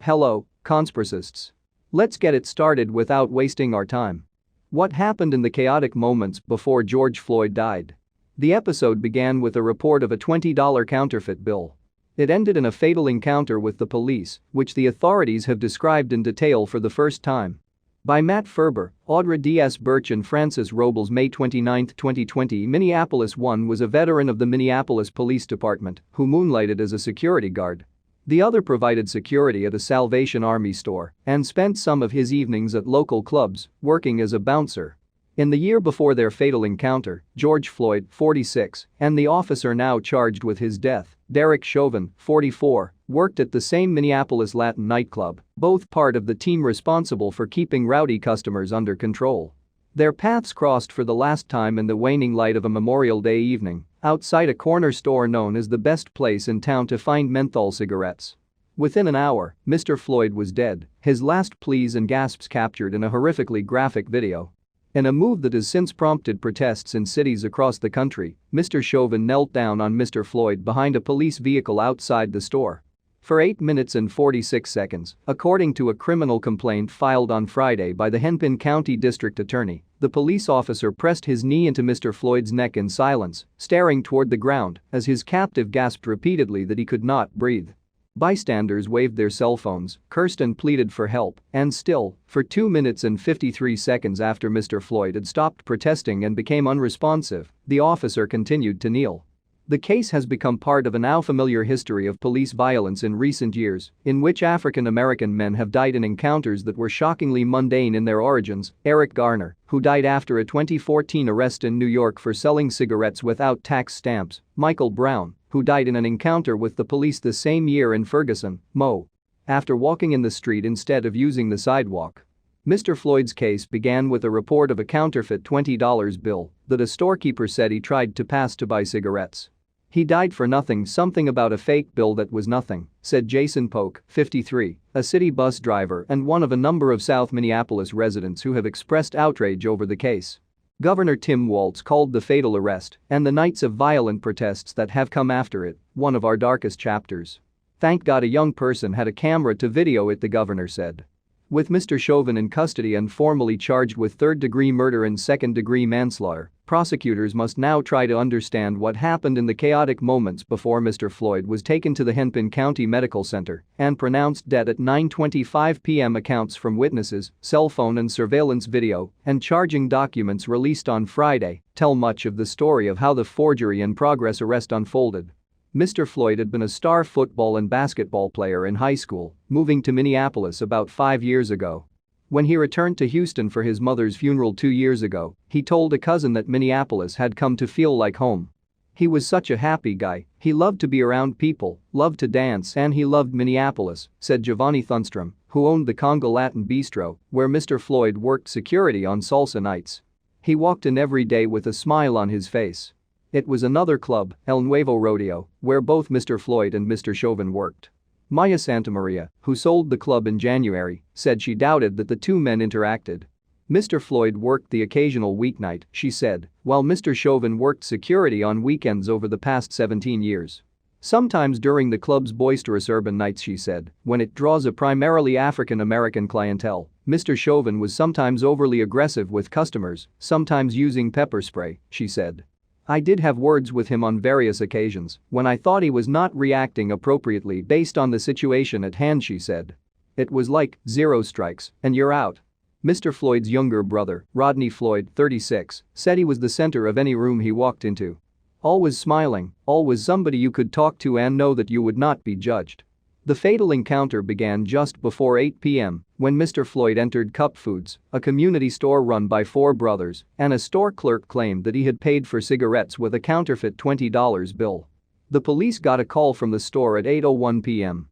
Hello, conspiracists. Let's get it started without wasting our time. What happened in the chaotic moments before George Floyd died? The episode began with a report of a $20 counterfeit bill. It ended in a fatal encounter with the police, which the authorities have described in detail for the first time. By Matt Furber, Audra D.S. Burch and Francis Robles. May 29, 2020. Minneapolis. One was a veteran of the Minneapolis Police Department who moonlighted as a security guard. The other provided security at a Salvation Army store and spent some of his evenings at local clubs, working as a bouncer. In the year before their fatal encounter, George Floyd, 46, and the officer now charged with his death, Derek Chauvin, 44, worked at the same Minneapolis Latin nightclub, both part of the team responsible for keeping rowdy customers under control. Their paths crossed for the last time in the waning light of a Memorial Day evening, outside a corner store known as the best place in town to find menthol cigarettes. Within an hour, Mr. Floyd was dead, his last pleas and gasps captured in a horrifically graphic video. In a move that has since prompted protests in cities across the country, Mr. Chauvin knelt down on Mr. Floyd behind a police vehicle outside the store. For 8 minutes and 46 seconds, according to a criminal complaint filed on Friday by the Hennepin County District Attorney, the police officer pressed his knee into Mr. Floyd's neck in silence, staring toward the ground as his captive gasped repeatedly that he could not breathe. Bystanders waved their cell phones, cursed and pleaded for help, and still, for 2 minutes and 53 seconds after Mr. Floyd had stopped protesting and became unresponsive, the officer continued to kneel. The case has become part of a now familiar history of police violence in recent years, in which African American men have died in encounters that were shockingly mundane in their origins. Eric Garner, who died after a 2014 arrest in New York for selling cigarettes without tax stamps, Michael Brown, who died in an encounter with the police the same year in Ferguson, Mo. After walking in the street instead of using the sidewalk. Mr. Floyd's case began with a report of a counterfeit $20 bill that a storekeeper said he tried to pass to buy cigarettes. He died for nothing, something about a fake bill that was nothing, said Jason Polk, 53, a city bus driver and one of a number of South Minneapolis residents who have expressed outrage over the case. Governor Tim Walz called the fatal arrest and the nights of violent protests that have come after it one of our darkest chapters. Thank God a young person had a camera to video it, the governor said. With Mr. Chauvin in custody and formally charged with third-degree murder and second-degree manslaughter, prosecutors must now try to understand what happened in the chaotic moments before Mr. Floyd was taken to the Hennepin County Medical Center and pronounced dead at 9:25 p.m. Accounts from witnesses, cell phone and surveillance video, and charging documents released on Friday tell much of the story of how the forgery-in-progress arrest unfolded. Mr. Floyd had been a star football and basketball player in high school, moving to Minneapolis about 5 years ago. When he returned to Houston for his mother's funeral 2 years ago, he told a cousin that Minneapolis had come to feel like home. He was such a happy guy, he loved to be around people, loved to dance, and he loved Minneapolis, said Giovanni Thunstrom, who owned the Conga Latin Bistro, where Mr. Floyd worked security on salsa nights. He walked in every day with a smile on his face. It was another club, El Nuevo Rodeo, where both Mr. Floyd and Mr. Chauvin worked. Maya Santamaria, who sold the club in January, said she doubted that the two men interacted. Mr. Floyd worked the occasional weeknight, she said, while Mr. Chauvin worked security on weekends over the past 17 years. Sometimes during the club's boisterous urban nights, she said, when it draws a primarily African American clientele, Mr. Chauvin was sometimes overly aggressive with customers, sometimes using pepper spray, she said. I did have words with him on various occasions when I thought he was not reacting appropriately based on the situation at hand, she said. It was like 0 strikes and you're out. Mr. Floyd's younger brother, Rodney Floyd, 36, said he was the center of any room he walked into. Always smiling, always somebody you could talk to and know that you would not be judged. The fatal encounter began just before 8 p.m. when Mr. Floyd entered Cup Foods, a community store run by 4 brothers, and a store clerk claimed that he had paid for cigarettes with a counterfeit $20 bill. The police got a call from the store at 8:01 p.m.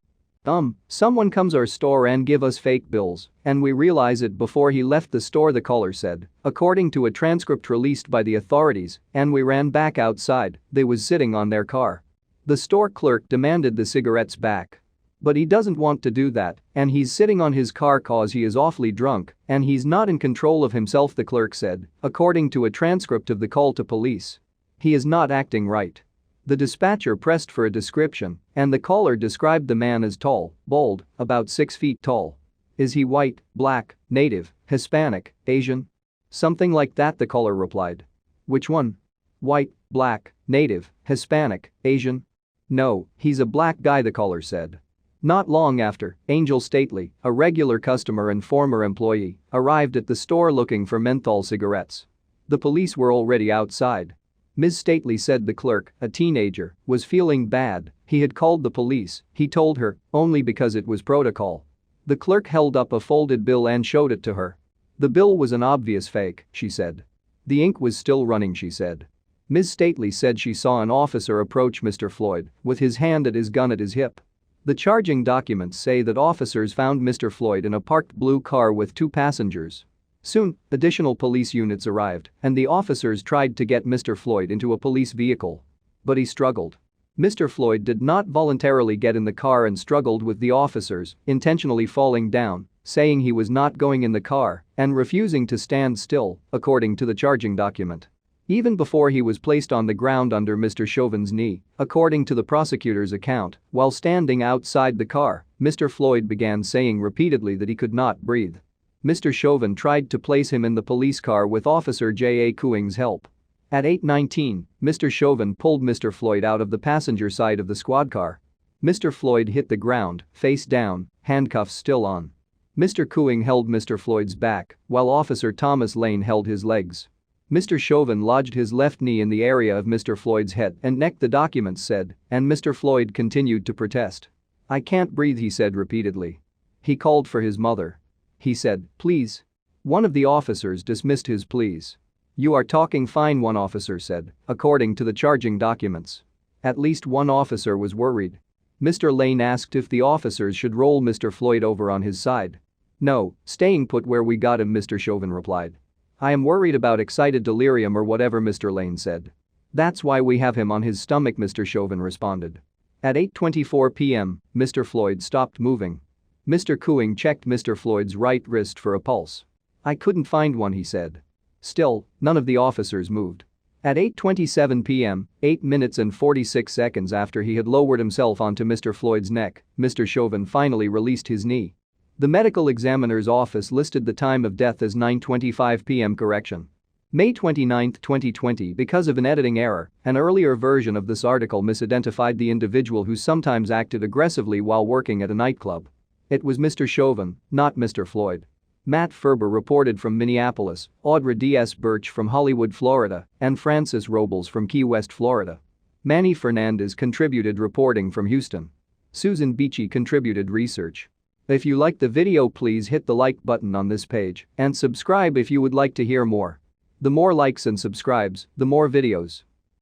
Someone comes our store and give us fake bills, and we realize it before he left the store, the caller said, according to a transcript released by the authorities, and we ran back outside, they was sitting on their car. The store clerk demanded the cigarettes back. But he doesn't want to do that, and he's sitting on his car cause he is awfully drunk, and he's not in control of himself, the clerk said, according to a transcript of the call to police. He is not acting right. The dispatcher pressed for a description, and the caller described the man as tall, bald, about 6 feet tall. Is he white, black, native, Hispanic, Asian? Something like that, the caller replied. Which one? White, black, native, Hispanic, Asian? No, he's a black guy, the caller said. Not long after, Angel Stately, a regular customer and former employee, arrived at the store looking for menthol cigarettes. The police were already outside. Ms. Stately said the clerk, a teenager, was feeling bad. He had called the police, he told her, only because it was protocol. The clerk held up a folded bill and showed it to her. The bill was an obvious fake, she said. The ink was still running, she said. Ms. Stately said she saw an officer approach Mr. Floyd with his hand at his gun at his hip. The charging documents say that officers found Mr. Floyd in a parked blue car with 2 passengers. Soon, additional police units arrived, and the officers tried to get Mr. Floyd into a police vehicle. But he struggled. Mr. Floyd did not voluntarily get in the car and struggled with the officers, intentionally falling down, saying he was not going in the car, and refusing to stand still, according to the charging document. Even before he was placed on the ground under Mr. Chauvin's knee, according to the prosecutor's account, while standing outside the car, Mr. Floyd began saying repeatedly that he could not breathe. Mr. Chauvin tried to place him in the police car with Officer J.A. Cooing's help. At 8:19, Mr. Chauvin pulled Mr. Floyd out of the passenger side of the squad car. Mr. Floyd hit the ground, face down, handcuffs still on. Mr. Cooing held Mr. Floyd's back, while Officer Thomas Lane held his legs. Mr. Chauvin lodged his left knee in the area of Mr. Floyd's head and neck, the documents said, and Mr. Floyd continued to protest. I can't breathe, he said repeatedly. He called for his mother. He said, please. One of the officers dismissed his pleas. You are talking fine, one officer said, according to the charging documents. At least one officer was worried. Mr. Lane asked if the officers should roll Mr. Floyd over on his side. No, staying put where we got him, Mr. Chauvin replied. I am worried about excited delirium or whatever, Mr. Lane said. That's why we have him on his stomach, Mr. Chauvin responded. At 8:24 p.m., Mr. Floyd stopped moving. Mr. Cooing checked Mr. Floyd's right wrist for a pulse. I couldn't find one, he said. Still, none of the officers moved. At 8:27 p.m., 8 minutes and 46 seconds after he had lowered himself onto Mr. Floyd's neck, Mr. Chauvin finally released his knee. The medical examiner's office listed the time of death as 9:25 p.m. correction. May 29, 2020. Because of an editing error, an earlier version of this article misidentified the individual who sometimes acted aggressively while working at a nightclub. It was Mr. Chauvin, not Mr. Floyd. Matt Furber reported from Minneapolis, Audra D.S. Burch from Hollywood, Florida, and Francis Robles from Key West, Florida. Manny Fernandez contributed reporting from Houston. Susan Beachy contributed research. If you liked the video, please hit the like button on this page and subscribe if you would like to hear more. The more likes and subscribes, the more videos.